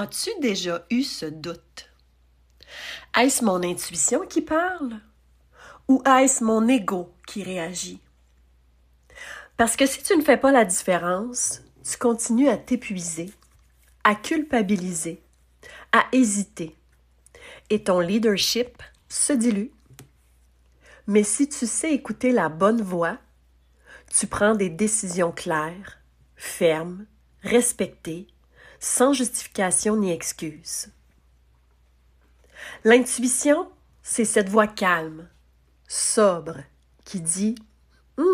As-tu déjà eu ce doute? Est-ce mon intuition qui parle? Ou est-ce mon ego qui réagit? Parce que si tu ne fais pas la différence, tu continues à t'épuiser, à culpabiliser, à hésiter, et ton leadership se dilue. Mais si tu sais écouter la bonne voix, tu prends des décisions claires, fermes, respectées, sans justification ni excuse. L'intuition, c'est cette voix calme, sobre, qui dit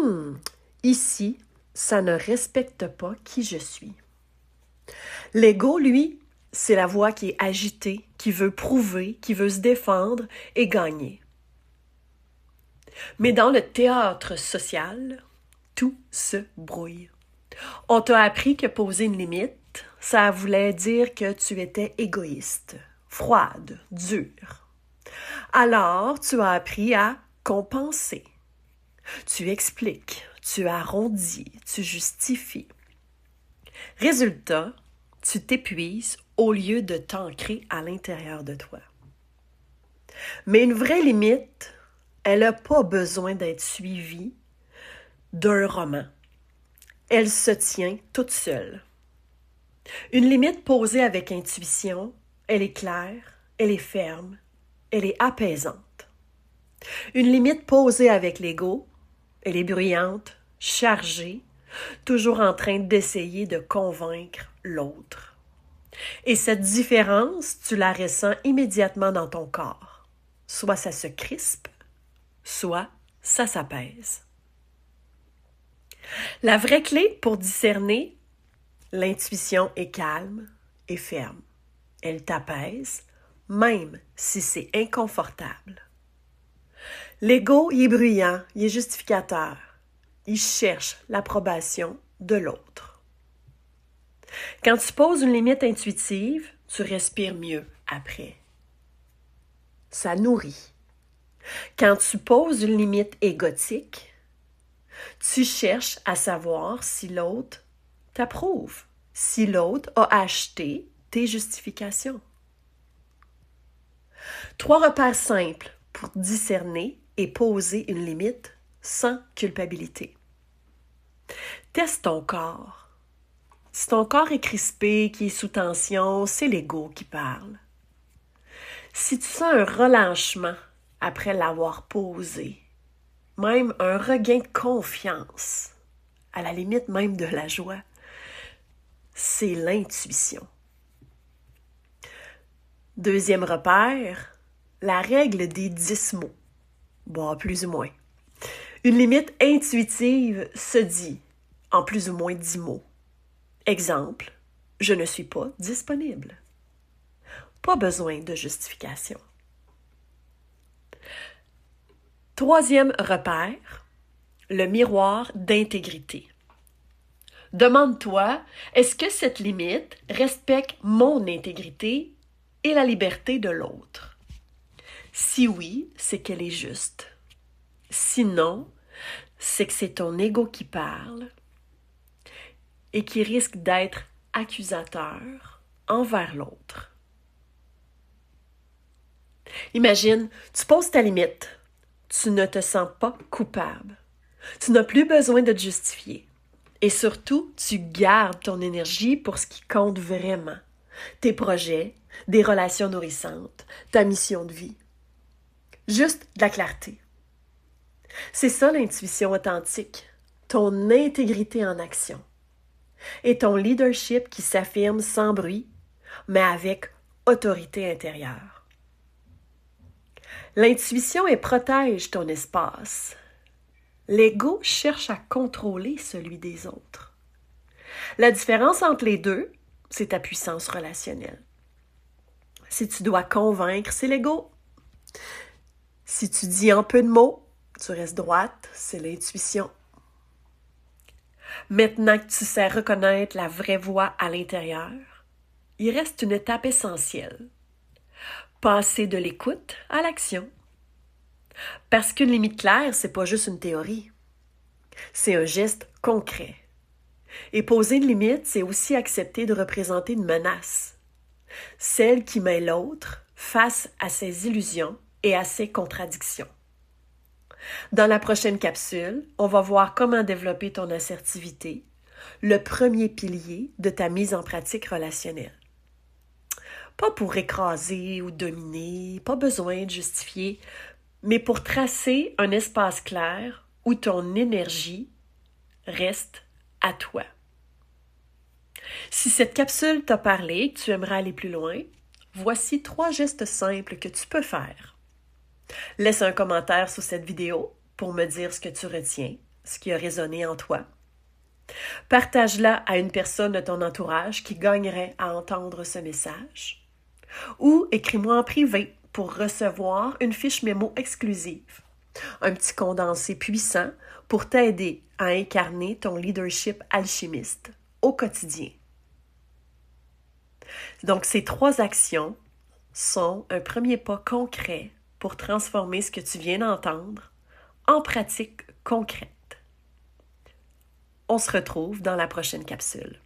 « Ici, ça ne respecte pas qui je suis. » L'ego, lui, c'est la voix qui est agitée, qui veut prouver, qui veut se défendre et gagner. Mais dans le théâtre social, tout se brouille. On t'a appris que poser une limite, ça voulait dire que tu étais égoïste, froide, dure. Alors, tu as appris à compenser. Tu expliques, tu arrondis, tu justifies. Résultat, tu t'épuises au lieu de t'ancrer à l'intérieur de toi. Mais une vraie limite, elle n'a pas besoin d'être suivie d'un roman. Elle se tient toute seule. Une limite posée avec intuition, elle est claire, elle est ferme, elle est apaisante. Une limite posée avec l'ego, elle est bruyante, chargée, toujours en train d'essayer de convaincre l'autre. Et cette différence, tu la ressens immédiatement dans ton corps. Soit ça se crispe, soit ça s'apaise. La vraie clé pour discerner, l'intuition est calme et ferme. Elle t'apaise, même si c'est inconfortable. L'ego, il est bruyant, il est justificateur. Il cherche l'approbation de l'autre. Quand tu poses une limite intuitive, tu respires mieux après. Ça nourrit. Quand tu poses une limite égotique, tu cherches à savoir si l'autre t'approuve, si l'autre a acheté tes justifications. 3 repères simples pour discerner et poser une limite sans culpabilité. Teste ton corps. Si ton corps est crispé, qui est sous tension, c'est l'ego qui parle. Si tu sens un relâchement après l'avoir posé, même un regain de confiance, à la limite même de la joie, c'est l'intuition. Deuxième repère, la règle des 10 mots. Bon, plus ou moins. Une limite intuitive se dit en plus ou moins 10 mots. Exemple, je ne suis pas disponible. Pas besoin de justification. Troisième repère, le miroir d'intégrité. Demande-toi, est-ce que cette limite respecte mon intégrité et la liberté de l'autre? Si oui, c'est qu'elle est juste. Sinon, c'est que c'est ton ego qui parle et qui risque d'être accusateur envers l'autre. Imagine, tu poses ta limite. Tu ne te sens pas coupable. Tu n'as plus besoin de te justifier. Et surtout, tu gardes ton énergie pour ce qui compte vraiment. Tes projets, des relations nourrissantes, ta mission de vie. Juste de la clarté. C'est ça l'intuition authentique, ton intégrité en action. Et ton leadership qui s'affirme sans bruit, mais avec autorité intérieure. L'intuition, elle protège ton espace. L'ego cherche à contrôler celui des autres. La différence entre les deux, c'est ta puissance relationnelle. Si tu dois convaincre, c'est l'ego. Si tu dis en peu de mots, tu restes droite, c'est l'intuition. Maintenant que tu sais reconnaître la vraie voix à l'intérieur, il reste une étape essentielle. Passer de l'écoute à l'action. Parce qu'une limite claire, c'est pas juste une théorie. C'est un geste concret. Et poser une limite, c'est aussi accepter de représenter une menace. celle qui met l'autre face à ses illusions et à ses contradictions. Dans la prochaine capsule, on va voir comment développer ton assertivité, le premier pilier de ta mise en pratique relationnelle. Pas pour écraser ou dominer, pas besoin de justifier, mais pour tracer un espace clair où ton énergie reste à toi. Si cette capsule t'a parlé et que tu aimerais aller plus loin, voici 3 gestes simples que tu peux faire. Laisse un commentaire sous cette vidéo pour me dire ce que tu retiens, ce qui a résonné en toi. Partage-la à une personne de ton entourage qui gagnerait à entendre ce message. Ou écris-moi en privé pour recevoir une fiche mémo exclusive, un petit condensé puissant pour t'aider à incarner ton leadership alchimiste au quotidien. Donc, ces 3 actions sont un premier pas concret pour transformer ce que tu viens d'entendre en pratique concrète. On se retrouve dans la prochaine capsule.